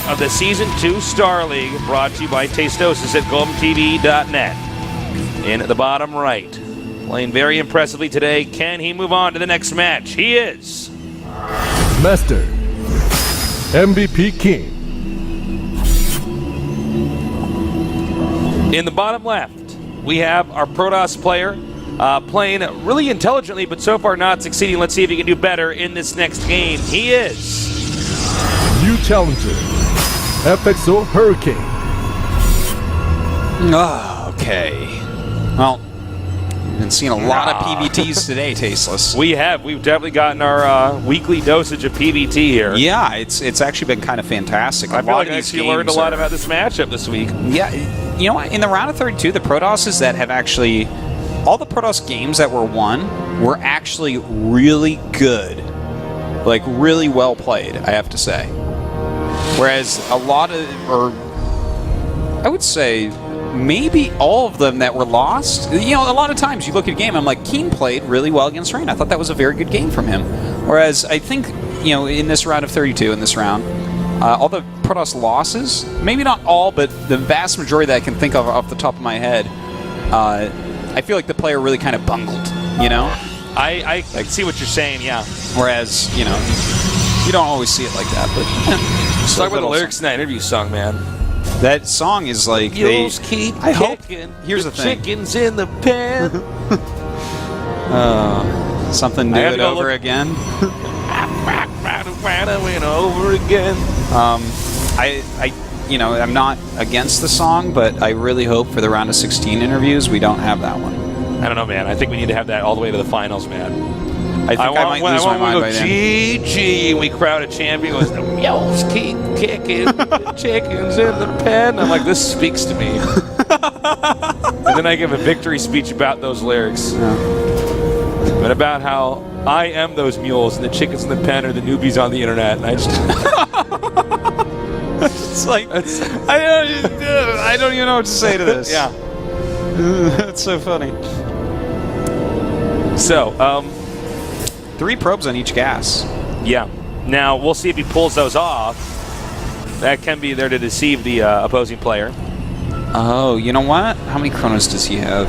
of the Season 2 Star League, brought to you by Tasteless at GoldenTV.net. In the bottom right, playing very impressively today, can he move on to the next match? He is. Master, MVP KeeN. In the bottom left, we have our Protoss player playing really intelligently, but so far not succeeding. Let's see if he can do better in this next game. He is. New challenger, FXO Hurricane. Oh, okay. Well, we've been seeing a lot of PBTs today, Tasteless. We've definitely gotten our weekly dosage of PBT here. Yeah, it's actually been kind of fantastic. I feel like I actually learned a lot about this matchup this week. Yeah, you know what? In the round of 32, the Protosses that have actually... all the Protoss games that were won were actually really good. Like, really well played, I have to say. Whereas a lot of... or I would say... maybe all of them that were lost. You know, a lot of times you look at a game, I'm like, KeeN played really well against Rain. I thought that was a very good game from him. Whereas I think, you know, in this round of 32, in this round, all the Protoss losses, maybe not all, but the vast majority that I can think of off the top of my head, I feel like the player really kind of bungled, you know? I see what you're saying, yeah. Whereas, you know, you don't always see it like that. But let's talk about the lyrics in that interview song, man. That song is like Mules keep kicking. Here's the thing. Chickens in the pen. Something do it over again. over again. You know, I'm not against the song, but I really hope for the round of 16 interviews we don't have that one. I don't know, man. I think we need to have that all the way to the finals, man. I think I might lose my mind by then. GG, and we crowd a champion goes, the mules keep kicking, the chickens in the pen. I'm like, this speaks to me. And then I give a victory speech about those lyrics. But about how I am those mules and the chickens in the pen are the newbies on the internet. And I just... it's like, I don't even know what to say to this. Yeah. That's so funny. So, 3 probes on each gas. Yeah. Now, we'll see if he pulls those off. That can be there to deceive the opposing player. Oh, you know what? How many chronos does he have?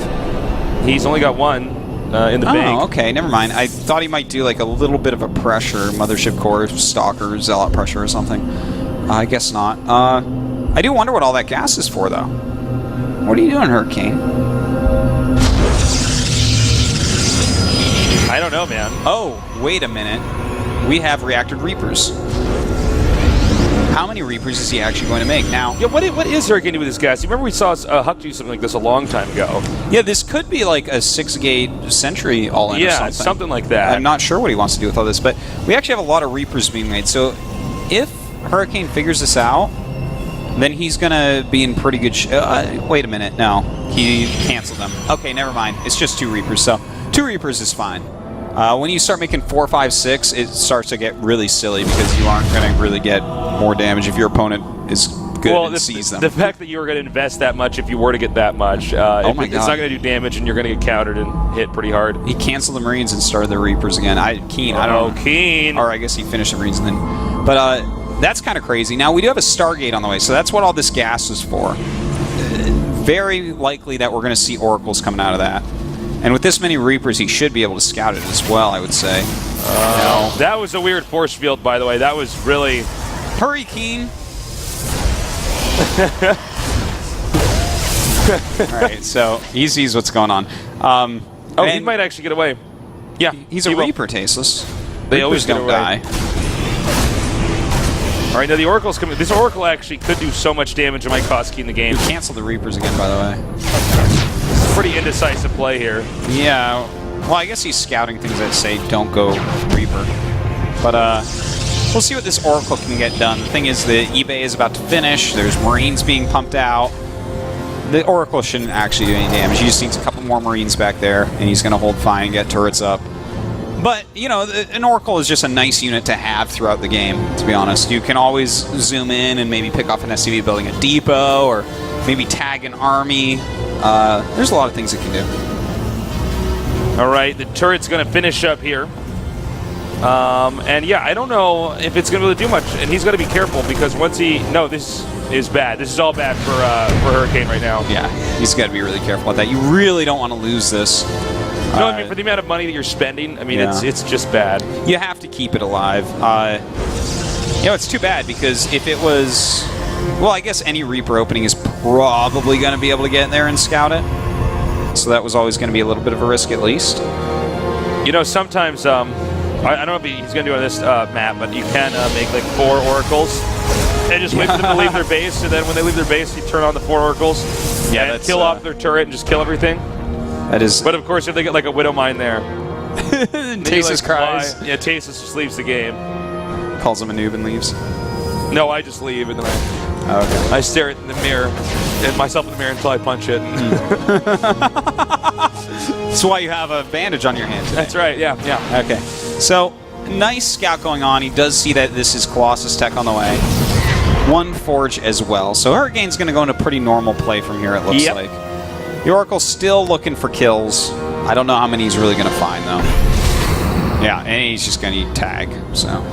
He's only got one in the bank. Oh, okay. Never mind. I thought he might do like a little bit of a pressure, Mothership Core, Stalker, Zealot pressure or something. I guess not. I do wonder what all that gas is for, though. What are you doing, Hurricane? I don't know, man. Oh, wait a minute. We have reactored Reapers. How many Reapers is he actually going to make now? Yeah, what is there going to do with this gas? You remember we saw Huck do something like this a long time ago. Yeah, this could be like a 6-gate Sentry all-in or something. Yeah, something like that. I'm not sure what he wants to do with all this, but we actually have a lot of Reapers being made. So if Hurricane figures this out, then he's going to be in pretty good wait a minute. No, he canceled them. Okay, never mind. It's just 2 Reapers. So 2 Reapers is fine. When you start making 4, 5, 6, it starts to get really silly because you aren't going to really get more damage if your opponent is good and sees them. The fact that you were going to invest that much if you were to get that much, it's not going to do damage and you're going to get countered and hit pretty hard. He canceled the Marines and started the Reapers again. KeeN, I don't know. KeeN. Or I guess he finished the Marines and then... But that's kind of crazy. Now, we do have a Stargate on the way, so that's what all this gas is for. Very likely that we're going to see Oracles coming out of that. And with this many Reapers, he should be able to scout it as well, I would say. No. That was a weird force field, by the way. That was really... Hurry, KeeN! Alright, so he sees what's going on. He might actually get away. Yeah. He's a Reaper, Tasteless. They always don't die. Alright, now the Oracle's coming. This Oracle actually could do so much damage it might cost KeeN the game. He canceled the Reapers again, by the way. Pretty indecisive play here. Yeah. Well, I guess he's scouting things that say don't go Reaper. But we'll see what this Oracle can get done. The thing is, the eBay is about to finish. There's Marines being pumped out. The Oracle shouldn't actually do any damage. He just needs a couple more Marines back there, and he's going to hold fine and get turrets up. But, you know, an Oracle is just a nice unit to have throughout the game, to be honest. You can always zoom in and maybe pick off an SCV building a depot, or maybe tag an army. There's a lot of things it can do. All right, the turret's going to finish up here. And yeah, I don't know if it's going to really do much. And he's got to be careful because once he... No, this is bad. This is all bad for Hurricane right now. Yeah, he's got to be really careful with that. You really don't want to lose this. No, I mean, for the amount of money that you're spending, I mean, it's just bad. You have to keep it alive. It's too bad because if it was... Well, I guess any Reaper opening is probably going to be able to get in there and scout it. So that was always going to be a little bit of a risk at least. You know, sometimes... I don't know if he's going to do on this map, but you can make like 4 oracles and just wait for them to leave their base, and then when they leave their base, you turn on the 4 oracles and kill off their turret and just kill everything. That is... But of course, if they get like a Widow Mine there... Tasteless cries. Yeah, Tasteless just leaves the game. Calls him a noob and leaves. No, I just leave, and then I stare at the mirror, at myself in the mirror until I punch it. That's why you have a bandage on your hand today. That's right, yeah. Okay. So, nice scout going on. He does see that this is Colossus tech on the way. 1 Forge as well. So Hurricane's going to go into pretty normal play from here, it looks like. The Oracle's still looking for kills. I don't know how many he's really going to find, though. Yeah, and he's just going to eat tag, so...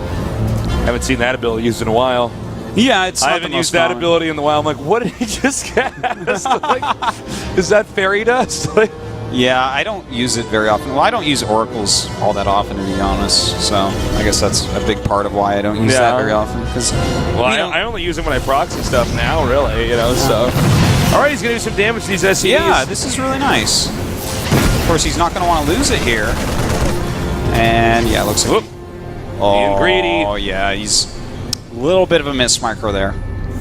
Haven't seen that ability used in a while. Yeah, it's not I haven't used that ability in the while. I'm like, what did he just cast? Like, is that fairy dust? Like, yeah, I don't use it very often. Well, I don't use oracles all that often, to be honest. So I guess that's a big part of why I don't use that very often. Well, I only use them when I proxy stuff now, really. You know, so. All right, he's gonna do some damage to these SCs. Yeah, this is really nice. Of course, he's not gonna want to lose it here. And yeah, it looks like. Being greedy. Oh yeah, he's a little bit of a miss micro there.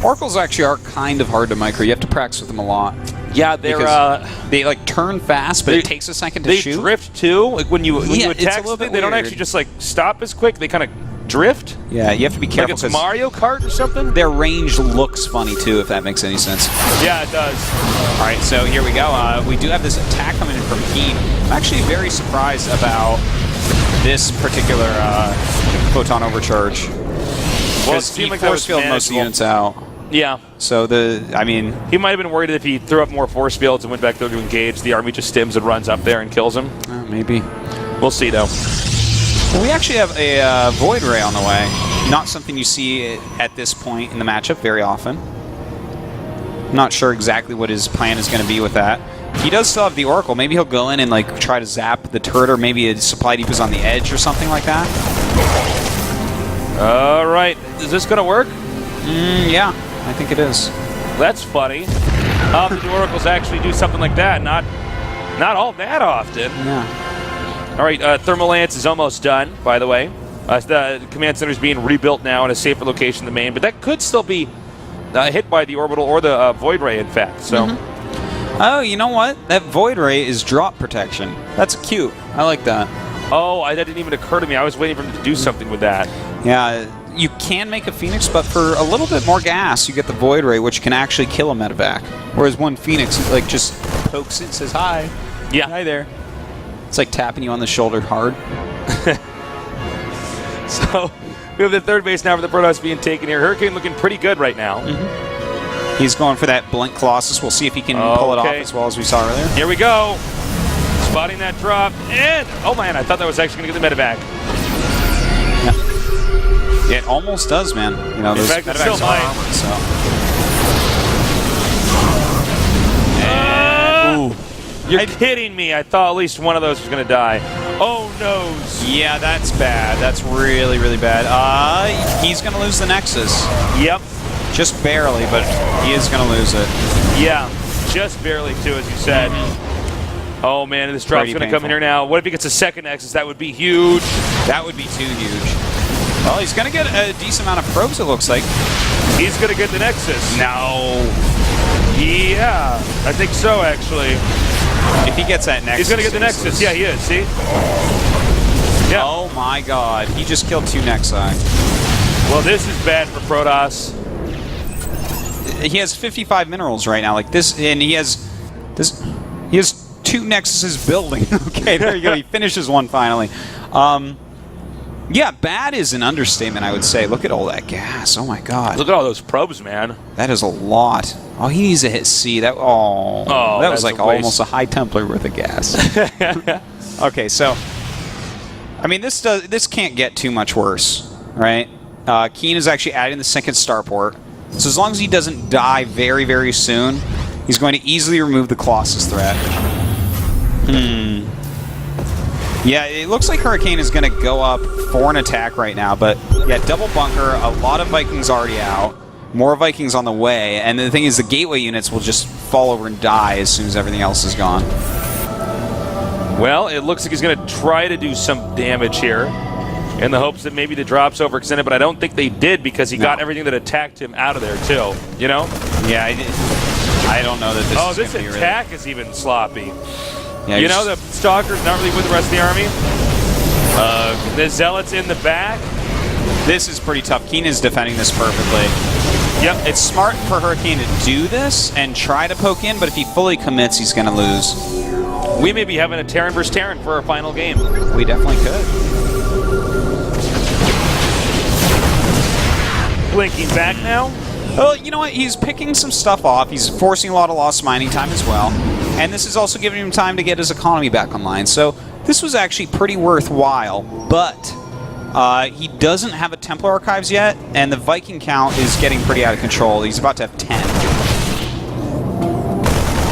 Oracles actually are kind of hard to micro. You have to practice with them a lot. Yeah, they like turn fast, but it takes a second to shoot. They drift too. Like when you attack something, they don't actually just like stop as quick. They kind of drift. Yeah, you have to be careful. Like it's Mario Kart or something. Their range looks funny too, if that makes any sense. Yeah, it does. All right, so here we go. We do have this attack coming in from KeeN. I'm actually very surprised about this particular photon overcharge. Well, it seemed like that was force field most of the units out. Yeah. So he might have been worried that if he threw up more force fields and went back there to engage, the army just stims and runs up there and kills him. Maybe. We'll see, though. Well, we actually have a Void Ray on the way. Not something you see at this point in the matchup very often. Not sure exactly what his plan is going to be with that. He does still have the Oracle. Maybe he'll go in and like try to zap the turret, or maybe a supply depot is on the edge or something like that. All right. Is this going to work? Yeah. I think it is. That's funny. The Oracles actually do something like that. Not all that often. Yeah. All right, Thermal Lance is almost done, by the way. The command center is being rebuilt now in a safer location than the main, but that could still be hit by the orbital or the Void Ray, in fact. So. Oh, you know what? That Void Ray is drop protection. That's cute. I like that. Oh, that didn't even occur to me. I was waiting for him to do something with that. Yeah. You can make a Phoenix, but for a little bit more gas, you get the Void Ray, which can actually kill a medevac. Whereas one Phoenix, like, just pokes it and says, hi. Yeah. Hi there. It's like tapping you on the shoulder hard. So, we have the third base now for the Protoss being taken here. Hurricane looking pretty good right now. He's going for that Blink Colossus. We'll see if he can pull it off as well as we saw earlier. Here we go. Spotting that drop. And, oh man, I thought that was actually going to get the medevac. It almost does, man. You know, those medevacs still might. You're kidding me. I thought at least one of those was going to die. Oh, no. Yeah, that's bad. That's really, really bad. He's going to lose the Nexus. Yep. Just barely, but he is going to lose it. Yeah, just barely, too, as you said. Oh, man, this drop's going to come in here now. What if he gets a second Nexus? That would be huge. That would be too huge. Well, he's going to get a decent amount of probes, it looks like. He's going to get the Nexus. No. Yeah, I think so, actually. If he gets that Nexus. He's going to get the Nexus. Yeah, he is. See? Yeah. Oh, my God. He just killed 2 Nexi. Well, this is bad for Protoss. He has 55 minerals right now. Like this, and he has 2 Nexuses building. Okay, there you go. He finishes one finally. Yeah, bad is an understatement, I would say. Look at all that gas. Oh my God. Look at all those probes, man. That is a lot. Oh, he needs to hit C. That that was like almost a High Templar worth of gas. Okay, so I mean, this can't get too much worse, right? KeeN is actually adding the second starport. So as long as he doesn't die very, very soon, he's going to easily remove the Colossus threat. Yeah, it looks like Hurricane is going to go up for an attack right now, but yeah, double bunker, a lot of Vikings already out, more Vikings on the way, and the thing is the gateway units will just fall over and die as soon as everything else is gone. Well, it looks like he's going to try to do some damage here in the hopes that maybe the drops overextended, but I don't think they did because he got everything that attacked him out of there too, you know? Yeah, I don't know that this is this gonna be attack is even sloppy. Yeah, you know, the Stalker's not really with the rest of the army. The Zealot's in the back. This is pretty tough. KeeN is defending this perfectly. Yep. It's smart for Hurricane to do this and try to poke in, but if he fully commits, he's going to lose. We may be having a Terran versus Terran for our final game. We definitely could. Blinking back now. Well, you know what? He's picking some stuff off. He's forcing a lot of lost mining time as well. And this is also giving him time to get his economy back online. So this was actually pretty worthwhile. But he doesn't have a Templar Archives yet, and the Viking count is getting pretty out of control. He's about to have 10.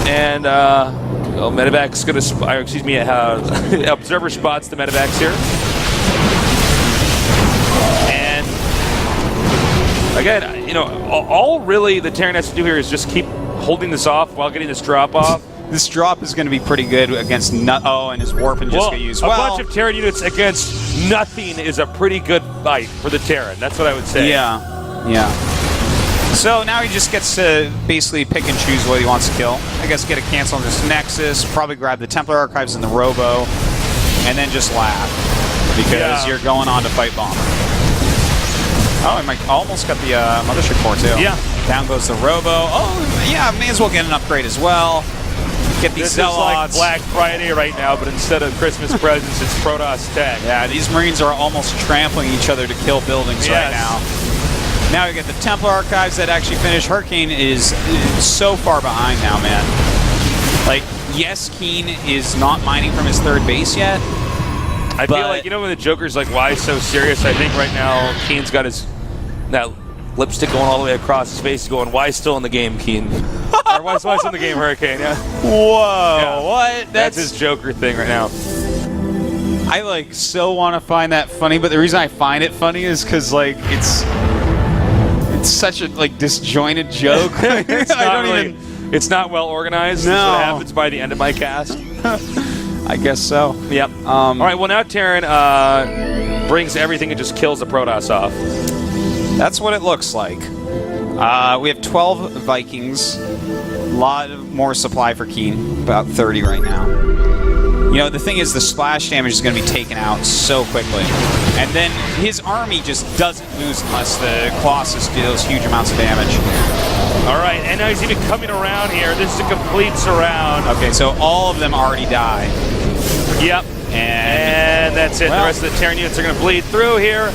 And Medevac's going to, excuse me, Observer spots the Medevacs here. And again, you know, all really the Terran has to do here is just keep holding this off while getting this drop off. This drop is going to be pretty good against and his warp and just get used. A bunch of Terran units against nothing is a pretty good fight for the Terran. That's what I would say. Yeah, yeah. So now he just gets to basically pick and choose what he wants to kill. I guess get a cancel on this Nexus, probably grab the Templar Archives and the Robo, and then just laugh because you're going on to fight Bomber. Oh, I almost got the Mothership Core too. Yeah. Down goes the Robo. Oh, yeah, may as well get an upgrade as well. Get these Zealots. This is like Black Friday right now, but instead of Christmas presents, it's Protoss tech. Yeah, these Marines are almost trampling each other to kill buildings right now. Now we get the Templar Archives that actually finish. Hurricane is so far behind now, man. Like, yes, KeeN is not mining from his third base yet. I feel like, you know, when the Joker's like, why so serious? I think right now KeeN's got that lipstick going all the way across his face, going, why still in the game, KeeN? Or why still in the game, Hurricane? Yeah. Whoa, yeah. what? That's his Joker thing right now. I like so want to find that funny, but the reason I find it funny is because like it's such a like disjointed joke. It's not well organized. No. That's what happens by the end of my cast. I guess so. Yep. All right. Well, now Terran brings everything and just kills the Protoss off. That's what it looks like. We have 12 Vikings. A lot more supply for KeeN. About 30 right now. You know, the thing is, the splash damage is going to be taken out so quickly. And then his army just doesn't lose unless the Colossus deals huge amounts of damage. All right, and now he's even coming around here. This is a complete surround. Okay, so all of them already die. Yep. And that's it. Well, the rest of the Terran units are going to bleed through here.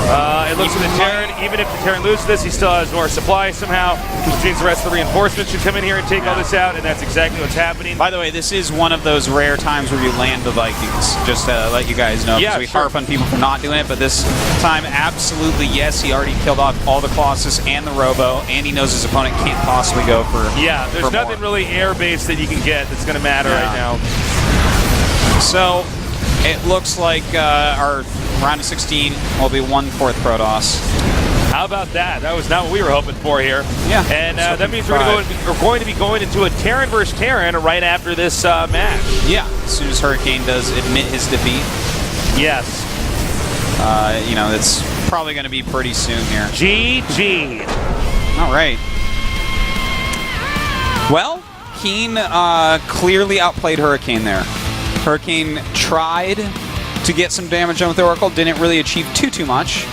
It looks like the Terran, even if the Terran loses this, he still has more supply somehow, which means the rest of the reinforcements should come in here and take all this out, and that's exactly what's happening. By the way, this is one of those rare times where you land the Vikings, just to let you guys know. Yeah, we harp on people for not doing it, but this time, absolutely yes, he already killed off all the Colossus and the Robo, and he knows his opponent can't possibly go for there's nothing really air-based that you can get that's going to matter right now. So, it looks like our round of 16 will be 1/4 Protoss. How about that? That was not what we were hoping for here. Yeah. And that means we're going to be going into a Terran versus Terran right after this match. Yeah, as soon as Hurricane does admit his defeat. Yes. You know, it's probably going to be pretty soon here. GG. All right. Well, KeeN clearly outplayed Hurricane there. Hurricane tried to get some damage on with the Oracle, didn't really achieve too much.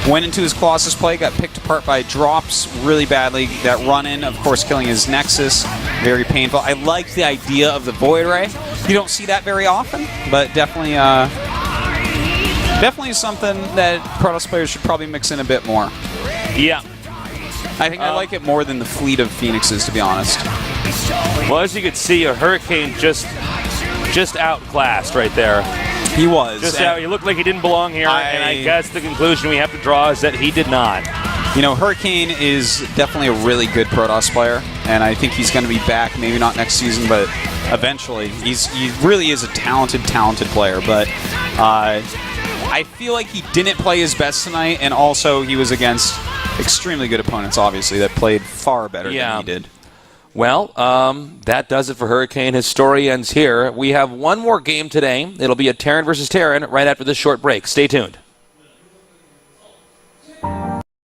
Went into his Colossus play, got picked apart by drops really badly. That run-in, of course, killing his Nexus, very painful. I like the idea of the Void Ray. You don't see that very often, but definitely something that Protoss players should probably mix in a bit more. Yeah. I think I like it more than the fleet of Phoenixes, to be honest. Well, as you can see, a Hurricane just outclassed right there. He was. Just how he looked like he didn't belong here, and I guess the conclusion we have to draw is that he did not. You know, Hurricane is definitely a really good Protoss player, and I think he's going to be back, maybe not next season, but eventually. He really is a talented player, but I feel like he didn't play his best tonight, and also he was against extremely good opponents, obviously, that played far better than he did. Well, that does it for Hurricane. His story ends here. We have one more game today. It'll be a Terran versus Terran right after this short break. Stay tuned.